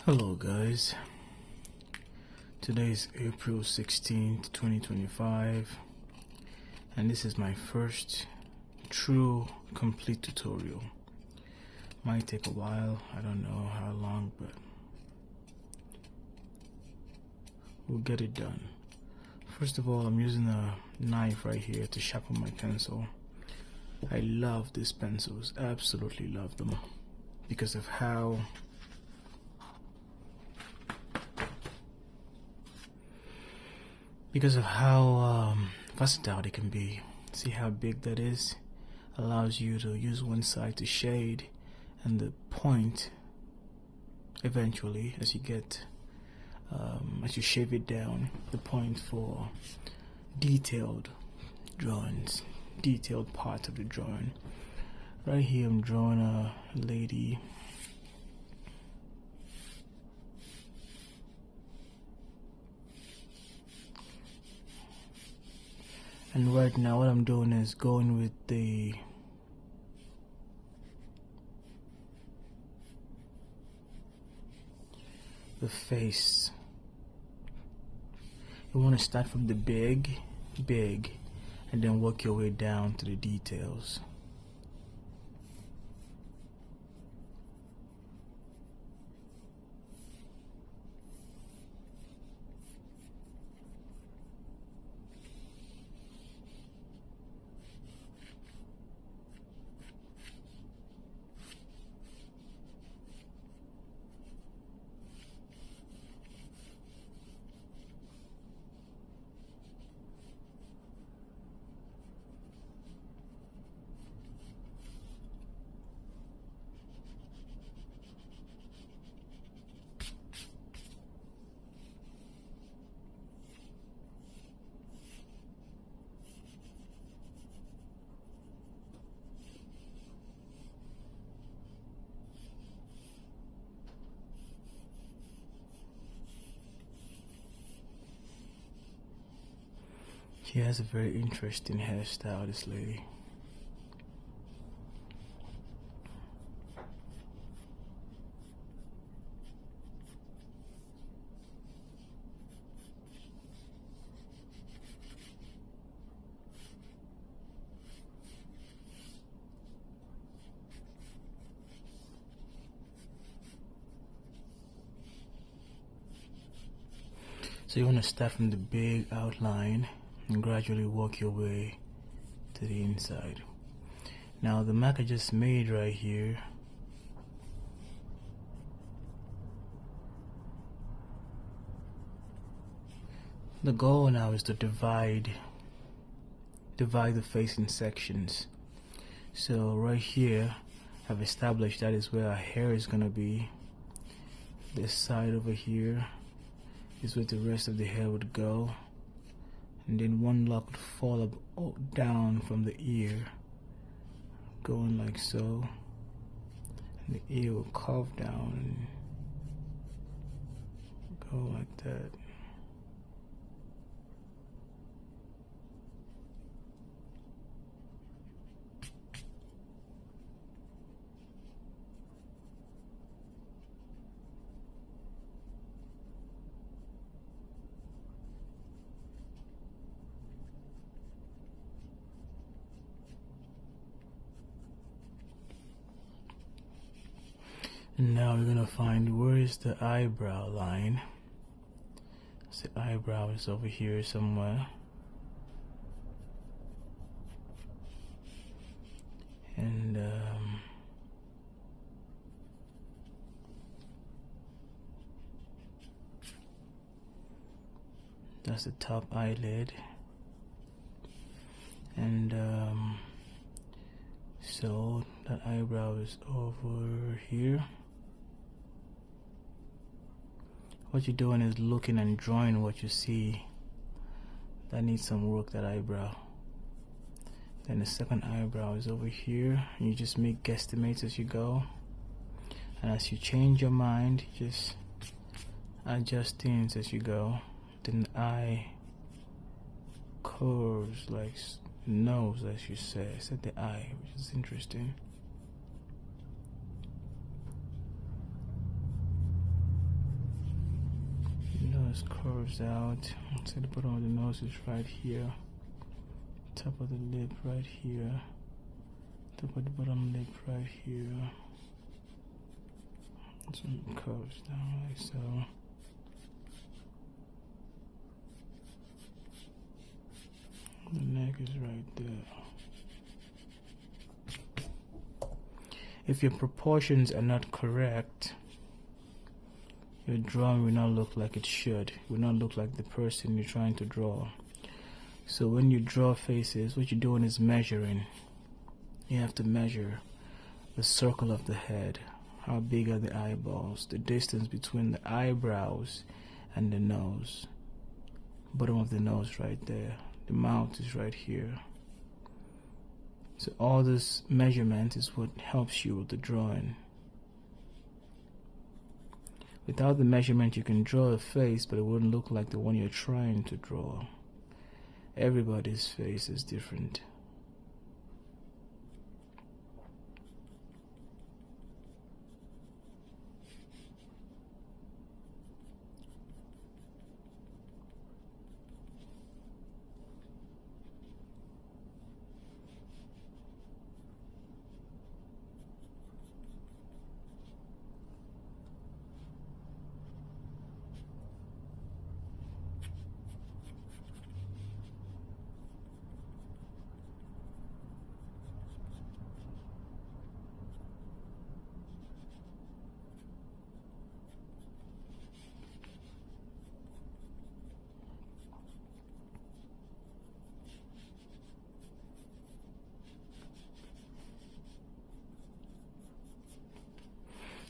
Hello guys, today is April 16th, 2025 and this is my first true complete tutorial. Might take a while, I don't know how long, but we'll get it done. First of all, I'm using a knife right here to sharpen my pencil. I love these pencils, absolutely love them because of how versatile they can be. See how big that is? Allows you to use one side to shade and the point eventually as you get as you shave it down, the point for detailed drawings, detailed parts of the drawing. Right here I'm drawing a lady. And right now what I'm doing is going with the face. You want to start from the big, and then work your way down to the details. She has a very interesting hairstyle, this lady. So you want to start from the big outline and gradually work your way to the inside. Now the mark I just made right here, the goal now is to divide the face in sections. So right here I've established that is where our hair is gonna be. This side over here is where the rest of the hair would go, and then one lock would fall up down from the ear, going like so, and the ear will curve down and go like that. And now we're gonna find where is the eyebrow line. So the eyebrow is over here somewhere. And that's the top eyelid. And so that eyebrow is over here. What you're doing is looking and drawing what you see. That needs some work, that eyebrow. Then the second eyebrow is over here. And you just make guesstimates as you go. And as you change your mind, just adjust things as you go. Then the eye curves like nose, as you say. I said the eye, which is interesting. nose curves out. So the bottom of the nose is right here. Top of the lip right here. Top of the bottom lip right here. So it curves down like so. The neck is right there. If your proportions are not correct, your drawing will not look like it should. It will not look like the person you're trying to draw. So when you draw faces, what you're doing is measuring. You have to measure the circle of the head. How big are the eyeballs? The distance between the eyebrows and the nose. Bottom of the nose right there. The mouth is right here. So all this measurement is what helps you with the drawing. Without the measurement, you can draw a face, but it wouldn't look like the one you're trying to draw. Everybody's face is different.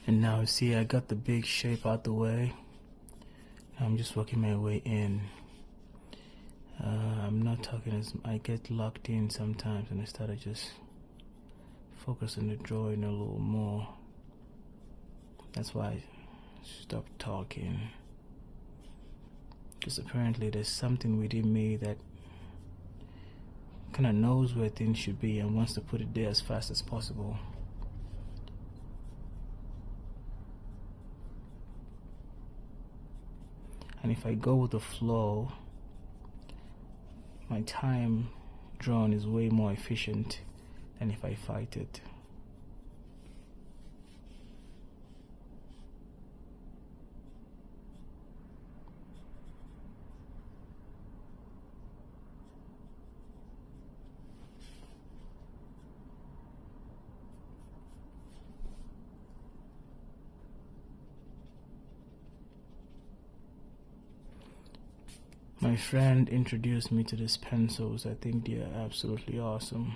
And now see, I got the big shape out the way. I'm just working my way in. I'm not talking as I get locked in sometimes, and I start to just focus on the drawing a little more. That's why I stopped talking. Because apparently there's something within me that kind of knows where things should be and wants to put it there as fast as possible. And if I go with the flow, my time drawn is way more efficient than if I fight it. My friend introduced me to these pencils. I think they are absolutely awesome.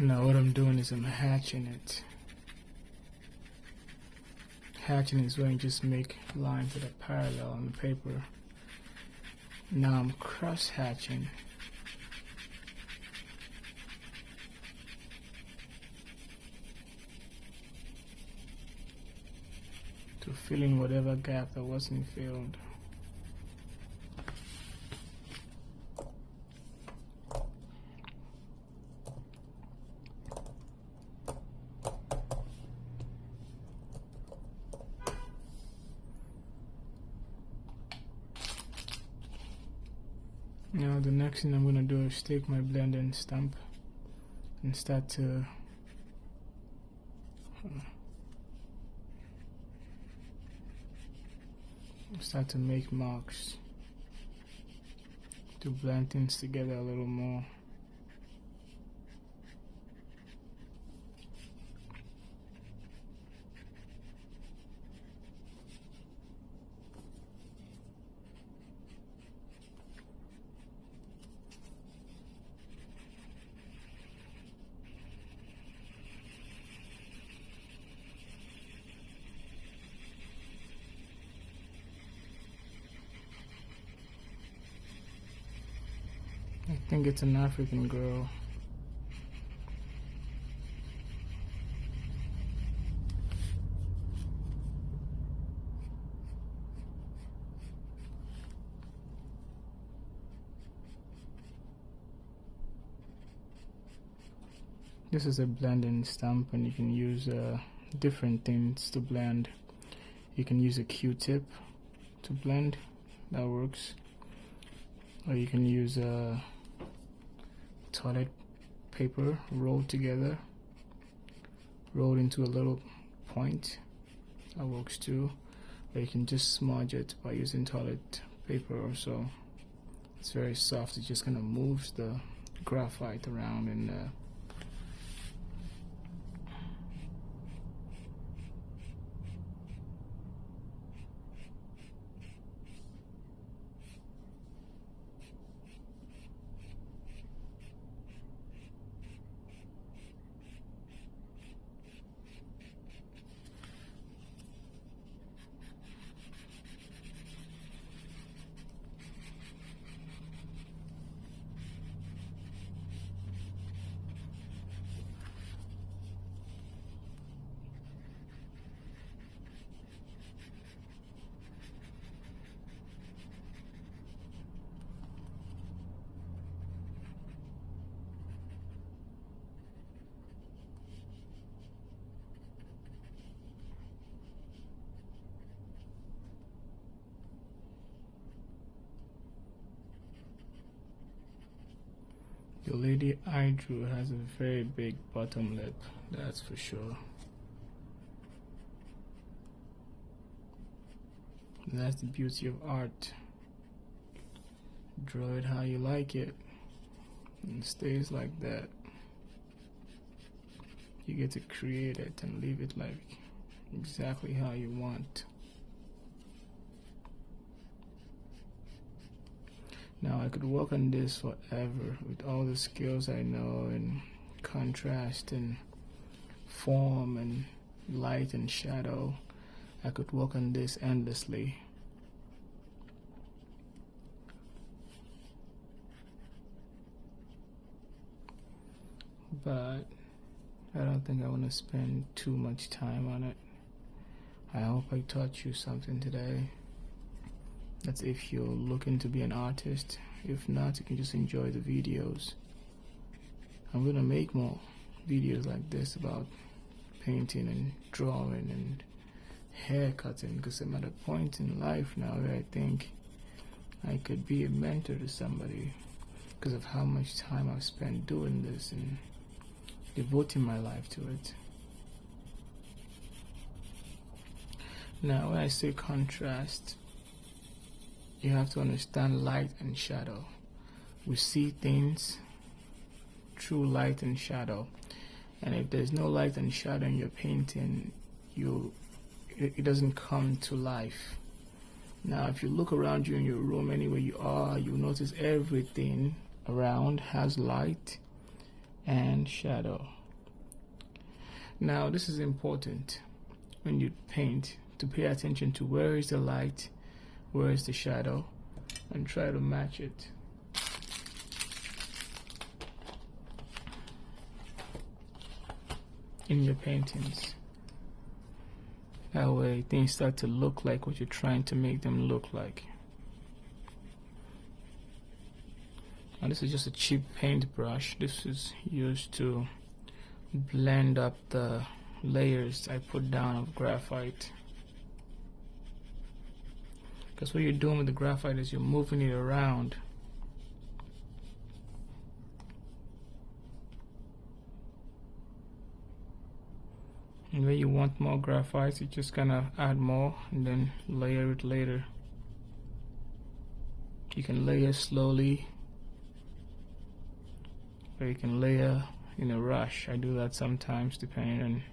Now what I'm doing is I'm hatching it. Hatching is when you just make lines that are parallel on the paper. Now I'm cross hatching. To fill in whatever gap that wasn't filled. Now the next thing I'm going to do is take my blend and stamp and start to make marks to blend things together a little more. I think it's an African girl. This is a blending stamp, and you can use different things to blend. You can use a Q-tip to blend, that works. Or you can use toilet paper rolled together, rolled into a little point, that works too. Or you can just smudge it by using toilet paper or so. It's very soft, it just kind of moves the graphite around in there. Your lady I drew has a very big bottom lip, that's for sure. And that's the beauty of art. Draw it how you like it, and it stays like that. You get to create it and leave it like exactly how you want. Now I could work on this forever with all the skills I know in contrast and form and light and shadow. I could work on this endlessly. But I don't think I want to spend too much time on it. I hope I taught you something today. That's if you're looking to be an artist. If not, you can just enjoy the videos. I'm gonna make more videos like this about painting and drawing and hair cutting, because I'm at a point in life now where I think I could be a mentor to somebody because of how much time I've spent doing this and devoting my life to it. Now when I say contrast, you have to understand light and shadow. We see things through light and shadow, and if there's no light and shadow in your painting, it doesn't come to life. Now if you look around you in your room, anywhere you are, you'll notice everything around has light and shadow. Now this is important when you paint, to pay attention to where is the light, where is the shadow, and try to match it. In your paintings. That way things start to look like what you're trying to make them look like. Now this is just a cheap paintbrush. This is used to blend up the layers I put down of graphite. Because what you're doing with the graphite is you're moving it around. And when you want more graphite, you just gonna add more and then layer it later. You can layer slowly, or you can layer in a rush. I do that sometimes depending on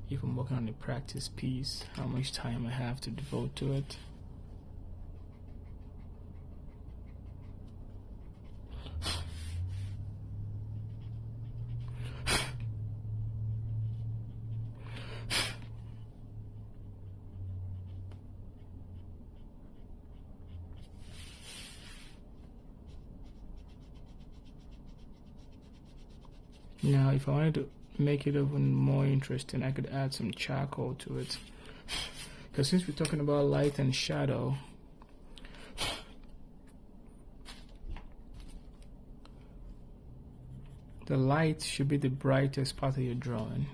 if I'm working on a practice piece, how much time I have to devote to it. Now if I wanted to make it even more interesting, I could add some charcoal to it. Because since we're talking about light and shadow, the light should be the brightest part of your drawing,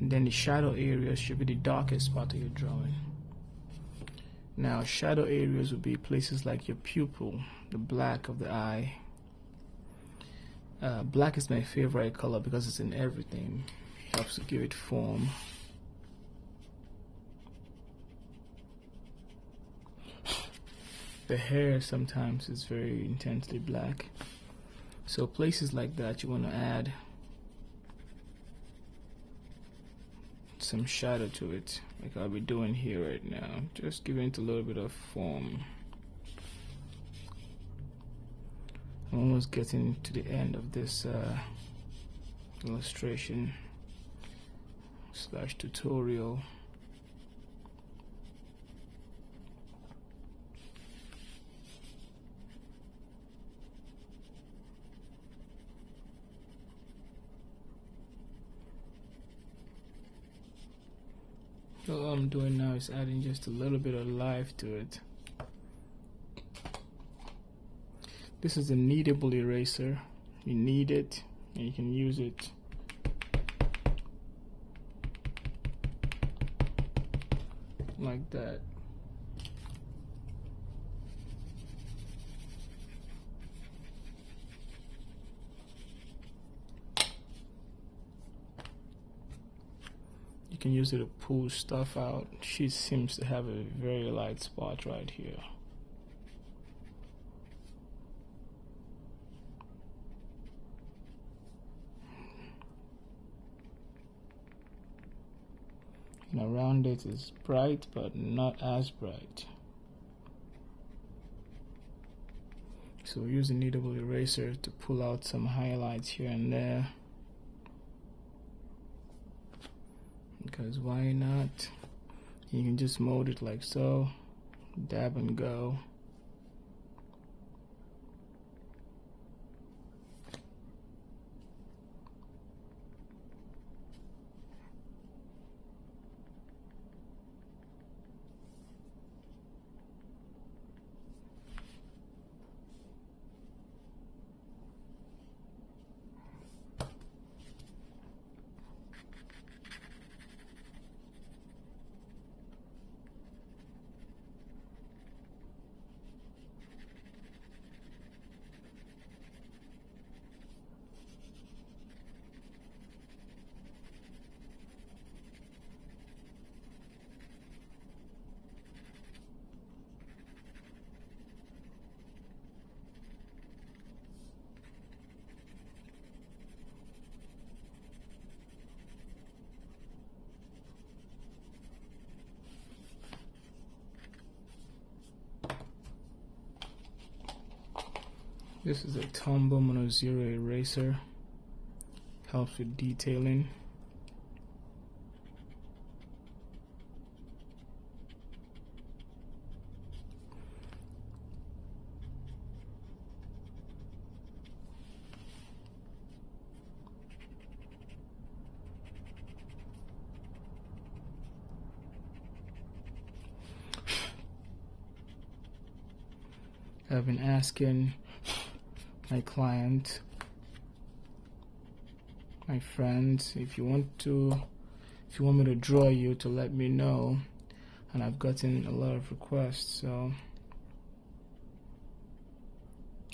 and then the shadow areas should be the darkest part of your drawing. Now shadow areas would be places like your pupil, the black of the eye. Black is my favorite color because it's in everything. It helps to give it form. The hair sometimes is very intensely black. So places like that you want to add some shadow to it, like I'll be doing here right now. Just giving it a little bit of form. I'm almost getting to the end of this illustration / tutorial. So all I'm doing now is adding just a little bit of life to it. This is a kneadable eraser. You knead it and you can use it like that. You can use it to pull stuff out. She seems to have a very light spot right here. And around it is bright, but not as bright. So we use a kneadable eraser to pull out some highlights here and there. Because why not? You can just mold it like so, dab and go. This is a Tombow Mono Zero eraser. Helps with detailing. I've been asking my client, my friends, if you want me to draw you, to let me know, and I've gotten a lot of requests, so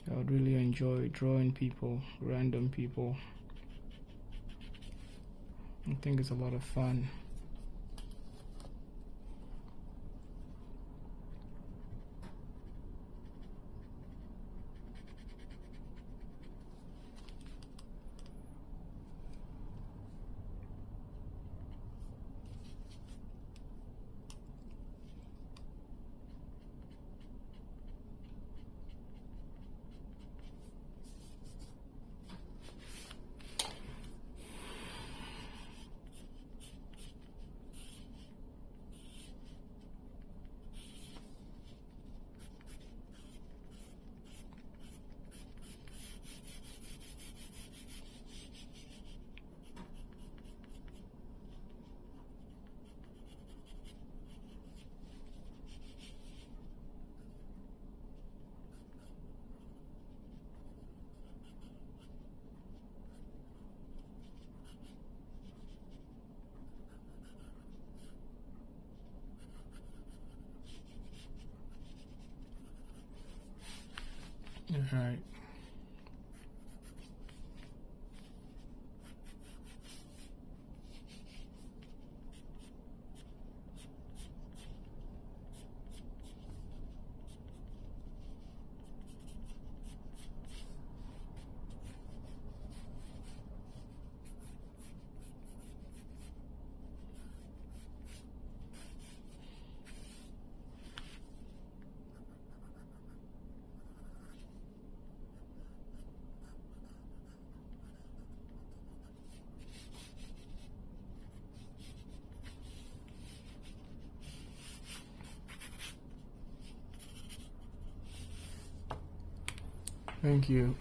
I would really enjoy drawing people, random people. I think it's a lot of fun. All right. Thank you.